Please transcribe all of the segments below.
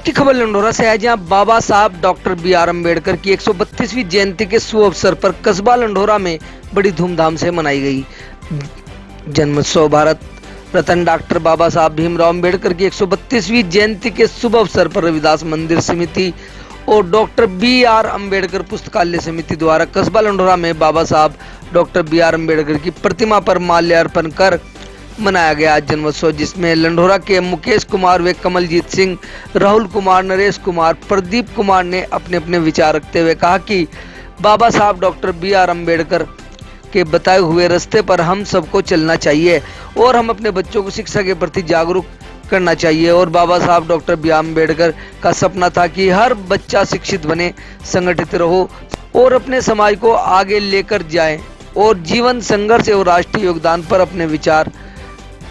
की खबर लंडोरा से है, जहां बाबा साहब डॉक्टर बी.आर. अम्बेडकर की 132वीं जयंती के शुभ अवसर पर कस्बा लंडोरा में बड़ी धूमधाम से मनाई गई। जन्मोत्सव भारत रत्न डॉक्टर बाबा साहब भीमराव अम्बेडकर की 132वीं जयंती के शुभ अवसर पर रविदास मंदिर समिति और डॉक्टर बी.आर. अम्बेडकर पुस्तकालय समिति द्वारा कस्बा लंडोरा में बाबा साहब डॉक्टर बी.आर. अम्बेडकर की प्रतिमा पर माल्यार्पण कर मनाया गया जन्मोत्सव, जिसमें लंडोरा के मुकेश कुमार व कमलजीत सिंह, राहुल कुमार, नरेश कुमार, प्रदीप कुमार ने अपने अपने विचार रखते हुए कहा कि बाबा साहब डॉक्टर बी.आर. अम्बेडकर के बताए हुए रास्ते पर हम सबको चलना चाहिए और हम अपने बच्चों को शिक्षा के प्रति जागरूक करना चाहिए। और बाबा साहब डॉक्टर बी.आर. अम्बेडकर का सपना था कि हर बच्चा शिक्षित बने, संगठित रहो और अपने समाज को आगे लेकर जाए और जीवन संघर्ष और राष्ट्रीय योगदान पर अपने विचार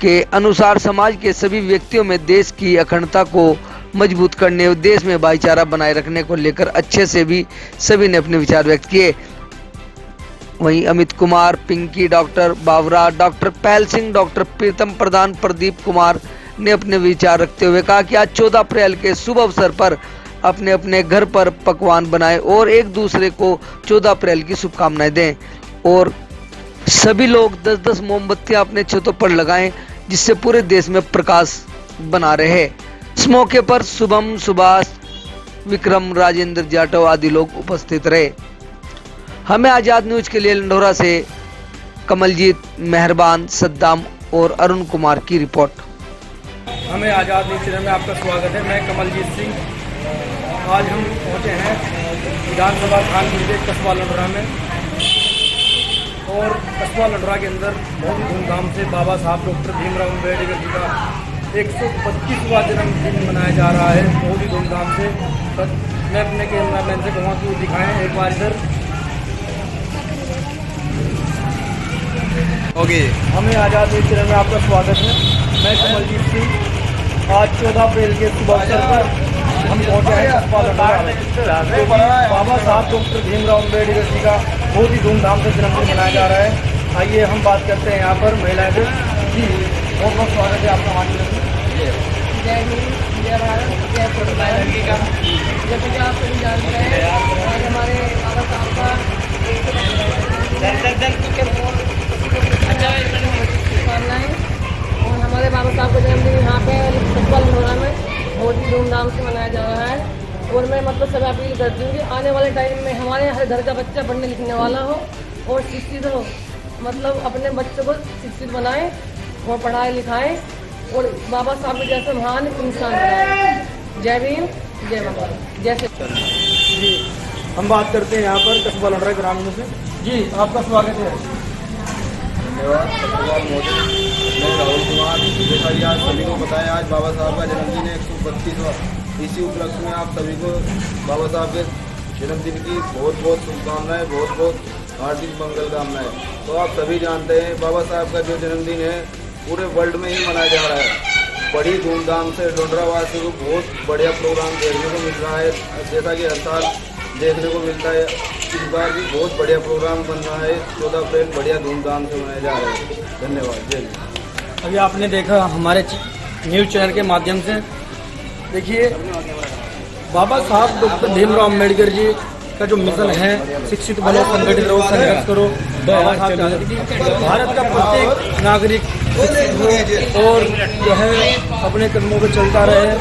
के अनुसार समाज के सभी व्यक्तियों में देश की अखंडता को मजबूत करने और देश में भाईचारा बनाए रखने को लेकर अच्छे से भी सभी ने अपने विचार व्यक्त किए। वहीं अमित कुमार, पिंकी, डॉक्टर बावरा, डॉक्टर पहल सिंह, डॉक्टर प्रीतम प्रधान, प्रदीप कुमार ने अपने विचार रखते हुए कहा कि आज 14 अप्रैल के शुभ अवसर पर अपने अपने घर पर पकवान बनाएं और एक दूसरे को 14 अप्रैल की शुभकामनाएं दें और सभी लोग 10-10 मोमबत्तियां अपने छतों पर लगाएं, जिससे पूरे देश में प्रकाश बना रहे। इस मौके पर शुभम, सुभाष, विक्रम, राजेंद्र जाटव आदि लोग उपस्थित रहे। हमें आजाद न्यूज के लिए लंडोरा से कमलजीत, मेहरबान, सद्दाम और अरुण कुमार की रिपोर्ट। हमें आजाद न्यूज चैनल में आपका स्वागत है। मैं कमलजीत सिंह। आज हम पहुंचे हैं विधानसभा खानपुर के कस्बा लंडोरा में और कस्बा लंडोरा के अंदर बहुत ही धूमधाम से बाबा साहब डॉक्टर भीमराव अम्बेडकर जी का 125वां जन्मदिन मनाया जा रहा है, बहुत ही धूमधाम से। मैं अपने कैमरामैन से कहूँगा कि दिखाएं एक बार इधर। ओके, हमें आजाद न्यूज चैनल में आपका स्वागत है। मैं कमलजीत सिंह। आज 14 अप्रैल के शुभ अवसर पर हम पहुँचे हैं कस्बा लंडोरा में। बाबा साहब डॉक्टर भीमराव अम्बेडकर जी का बहुत ही धूमधाम से जन्मदिन मनाया जा रहा है। आइए हम बात करते हैं यहाँ पर महिलाएं से। जी, बहुत बहुत स्वागत है आपका हमारे चैनल में। जय हिंद, जय भारत, जय भारत। जैसे कि आप सभी जानते हैं, आज हमारे बाबा साहब का शुभकामनाएं और हमारे बाबा साहब का जन्मदिन यहाँ पे कस्बा लंडोरा में बहुत ही धूमधाम से मनाया जा रहा है। और मैं मतलब सब अपील करती हूँ कि आने वाले टाइम में हमारे हर घर का बच्चा पढ़ने लिखने वाला हो और शिक्षित हो, मतलब अपने बच्चों को शिक्षित बनाएं और पढ़ाएं लिखाएं और बाबा साहब के जैसे महान इंसान बनाएं। जय भीम, जय भारत, जय श्री। जी, हम बात करते हैं यहाँ पर कस्बा लंडोरा ग्रामीणों से। जी, आपका स्वागत है। धन्यवाद। मैं राहुल कुमार। जैसा कि आज सभी को बताया, आज बाबा साहब का जन्मदिन है 132वां। इसी उपलक्ष्य में आप सभी को बाबा साहब के जन्मदिन की बहुत बहुत शुभकामनाएं, बहुत बहुत हार्दिक मंगल कामनाएं। तो आप सभी जानते हैं बाबा साहब का जो जन्मदिन है पूरे वर्ल्ड में ही मनाया जा रहा है। बड़ी धूमधाम से लंडोरा वासियों को बहुत बढ़िया प्रोग्राम देखने को मिल रहा है, जैसा कि हर साल देखने को मिलता है। इस बार भी बहुत बढ़िया प्रोग्राम बन रहा है। 14 अप्रैल बढ़िया धूमधाम से मनाया जा रहा है। धन्यवाद। जय हिंद। अभी आपने देखा हमारे न्यूज़ चैनल के माध्यम से, देखिए बाबा साहब डॉक्टर भीमराव अम्बेडकर जी का जो मिशन है, शिक्षित बनो, संगठित रहो, संघर्ष करो। बाबा साहब चाहते थे कि भारत का प्रत्येक नागरिक शिक्षित हो और जो है अपने कदमों पर चलता रहे।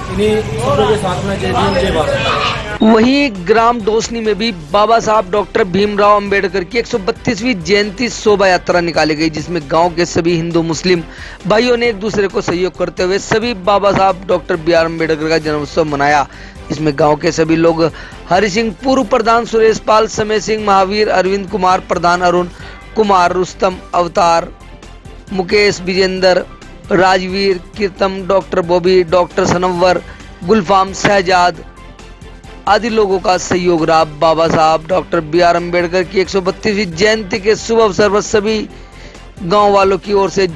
इन्हीं शब्दों के साथ में जय भीम, जय भारत। वहीं ग्राम डोसनी में भी बाबा साहब डॉक्टर भीमराव अम्बेडकर की 132वीं जयंती शोभा यात्रा निकाली गई, जिसमें गांव के सभी हिंदू मुस्लिम भाइयों ने एक दूसरे को सहयोग करते हुए सभी बाबा साहब डॉक्टर बी.आर. अम्बेडकर का जन्मोत्सव मनाया। इसमें गांव के सभी लोग हरि सिंह, पूर्व प्रधान सुरेश पाल, समय सिंह, महावीर, अरविंद कुमार प्रधान, अरुण कुमार, रुस्तम, अवतार, मुकेश, विजेंद्र, राजवीर, कीर्तम, डॉक्टर बॉबी, डॉक्टर सनवर, गुलफाम, शहजाद आदि लोगों का सहयोग रहा। बाबा साहब डॉक्टर बी.आर. अम्बेडकर की 132वीं जयंती के शुभ अवसर पर सभी गांव वालों की ओर से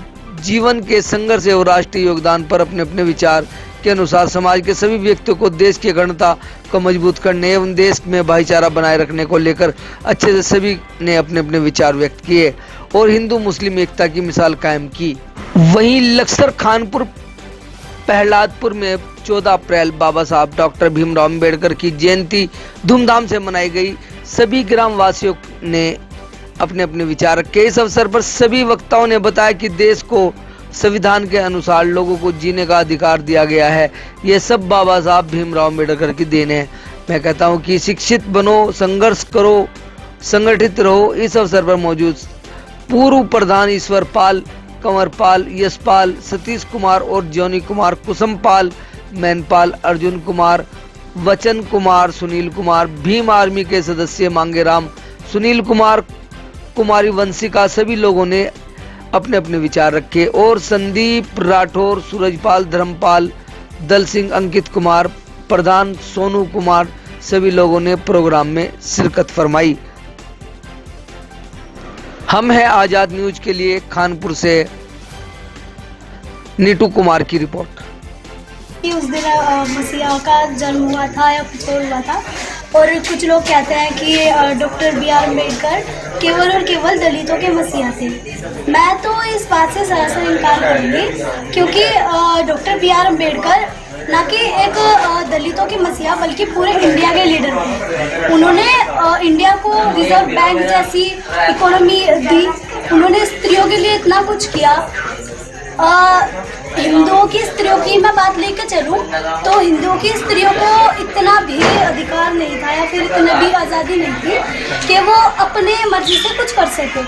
जीवन के संघर्ष और राष्ट्रीय योगदान पर अपने अपने विचार के अनुसार समाज के सभी व्यक्तियों को देश की अखंडता को मजबूत करने एवं देश में भाईचारा बनाए रखने को लेकर अच्छे से सभी ने अपने अपने विचार व्यक्त किए और हिंदू मुस्लिम एकता की मिसाल कायम की। वहीं लक्सर, खानपुर, प्रहलादपुर में 14 अप्रैल बाबा साहब डॉक्टर भीमराव अंबेडकर की जयंती धूमधाम से मनाई गई। सभी ग्राम वासियों ने अपने अपने विचार रखे। इस अवसर पर सभी वक्ताओं ने बताया कि देश को संविधान के अनुसार लोगों को जीने का अधिकार दिया गया है। ये सब बाबा साहब भीमराव अंबेडकर की देन है। मैं कहता हूँ कि शिक्षित बनो, संघर्ष करो, संगठित रहो। इस अवसर पर मौजूद पूर्व प्रधान ईश्वर पाल, कंवर पाल, यशपाल, सतीश कुमार और जॉनी कुमार, कुसुम पाल, मैनपाल, अर्जुन कुमार, वचन कुमार, सुनील कुमार, भीम आर्मी के सदस्य मांगेराम, सुनील कुमार, कुमारी वंशिका, सभी लोगों ने अपने अपने विचार रखे और संदीप राठौर, सूरजपाल, धर्मपाल, दल सिंह, अंकित कुमार, प्रधान सोनू कुमार, सभी लोगों ने प्रोग्राम में शिरकत फरमाई। हम हैं आजाद न्यूज के लिए खानपुर से नीटू कुमार की रिपोर्ट। उस दिन मसीहा का जन्म हुआ था या कुछ और हुआ था, और कुछ लोग कहते हैं कि डॉक्टर बी.आर. अम्बेडकर केवल और केवल दलितों के मसीहा थे। मैं तो इस बात से सरासर इनकार करूँगी, क्योंकि डॉक्टर बी.आर. अम्बेडकर ना कि एक दलितों के मसीहा बल्कि पूरे इंडिया के लीडर थे। उन्होंने इंडिया को रिजर्व बैंक जैसी इकोनॉमी दी। उन्होंने स्त्रियों के लिए इतना कुछ किया। हिंदुओं की स्त्रियों की मैं बात लेकर चलूं तो हिंदुओं की स्त्रियों को इतना भी अधिकार नहीं था या फिर इतनी भी आज़ादी नहीं थी कि वो अपने मर्जी से कुछ कर सके।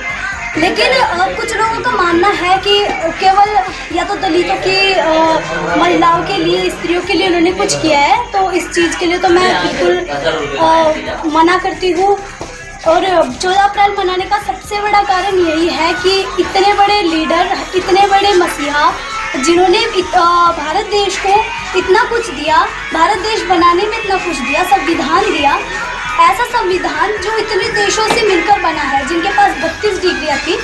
लेकिन कुछ लोगों का मानना है कि केवल या तो दलितों की महिलाओं के लिए, स्त्रियों के लिए उन्होंने कुछ किया है, तो इस चीज़ के लिए तो मैं बिल्कुल मना करती हूँ। और 14 अप्रैल मनाने का सबसे बड़ा कारण यही है कि इतने बड़े लीडर, इतने बड़े मसीहा जिन्होंने भारत देश को इतना कुछ दिया, भारत देश बनाने में इतना कुछ दिया, संविधान दिया, ऐसा संविधान जो इतने देशों से मिलकर बना है, जिनके पास 32 डिग्रियाँ थी।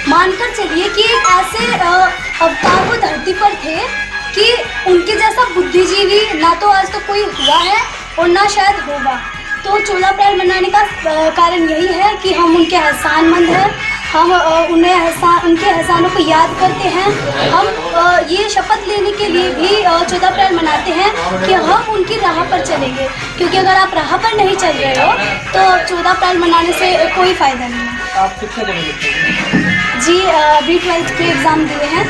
मानकर चलिए कि ऐसे अवतार वो धरती पर थे कि उनके जैसा बुद्धिजीवी ना तो आज तक कोई हुआ है और ना शायद होगा। तो 14 अप्रैल मनाने का कारण यही है कि हम उनके एहसानमंद हैं, हम उनके एहसानों को याद करते हैं। हम ये शपथ लेने के लिए भी 14 अप्रैल मनाते हैं कि हम उनकी राह पर चलेंगे, क्योंकि अगर आप राह पर नहीं चल रहे हो तो 14 अप्रैल मनाने से कोई फ़ायदा नहीं है। आप कितने बजे? जी अभी 12th के एग्ज़ाम दिए हैं।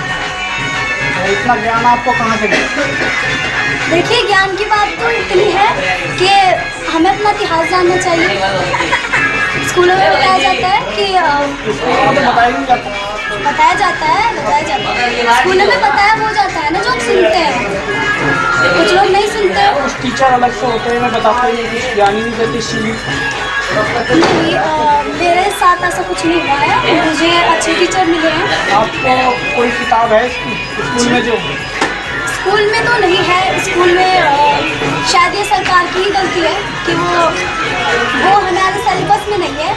इतना ज्ञान आपको कहाँ से मिला? देखिए, ज्ञान की बात तो इतनी है कि हमें अपना इतिहास जानना चाहिए। स्कूलों में बताया जाता है कि बताया जाता है स्कूलों में बताया हो जाता है ना, जो हम सुनते हैं, कुछ लोग नहीं सुनते। कुछ टीचर अलग से होते हैं, मैं बताता हूँ, कुछ ज्ञान ही नहीं देते इसलिए। नहीं, मेरे साथ ऐसा कुछ नहीं हुआ है, मुझे अच्छे टीचर मिले हैं। आपको कोई किताब है स्कूल में? जो स्कूल में तो नहीं है, स्कूल में शायद ये सरकार की ही गलती है कि वो हमारे सिलेबस में नहीं है।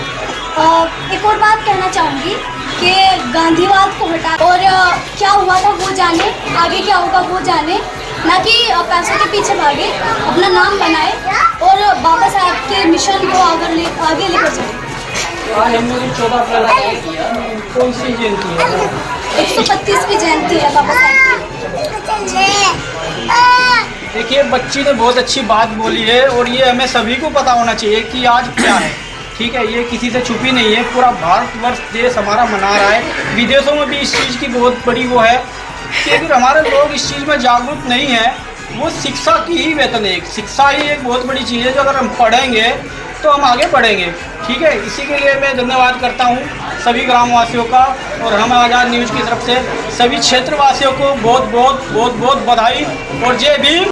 एक और बात कहना चाहूँगी कि गांधीवाद को हटा और क्या हुआ था वो जाने, आगे क्या होगा वो जाने, ना कि पैसों के पीछे भागे, अपना नाम बनाए और बाबा साहब के मिशन को आगे लेकर चले। आज हमने 14 अप्रैल कौन सी जयंती है? 132वीं जयंती है बाबा साहब की। देखिए, बच्ची ने बहुत अच्छी बात बोली है और ये हमें सभी को पता होना चाहिए कि आज क्या है। ठीक है, ये किसी से छुपी नहीं है, पूरा भारतवर्ष देश हमारा मना रहा है। विदेशों में भी इस चीज़ की बहुत बड़ी वो है कि अगर हमारे लोग इस चीज़ में जागरूक नहीं है, वो शिक्षा की ही वेतन है। शिक्षा ही एक बहुत बड़ी चीज़ है, जो अगर हम पढ़ेंगे तो हम आगे बढ़ेंगे। ठीक है, इसी के लिए मैं धन्यवाद करता हूँ सभी ग्रामवासियों का, और हम आज़ाद न्यूज़ की तरफ से सभी क्षेत्रवासियों को बहुत बहुत बधाई और जय भीम।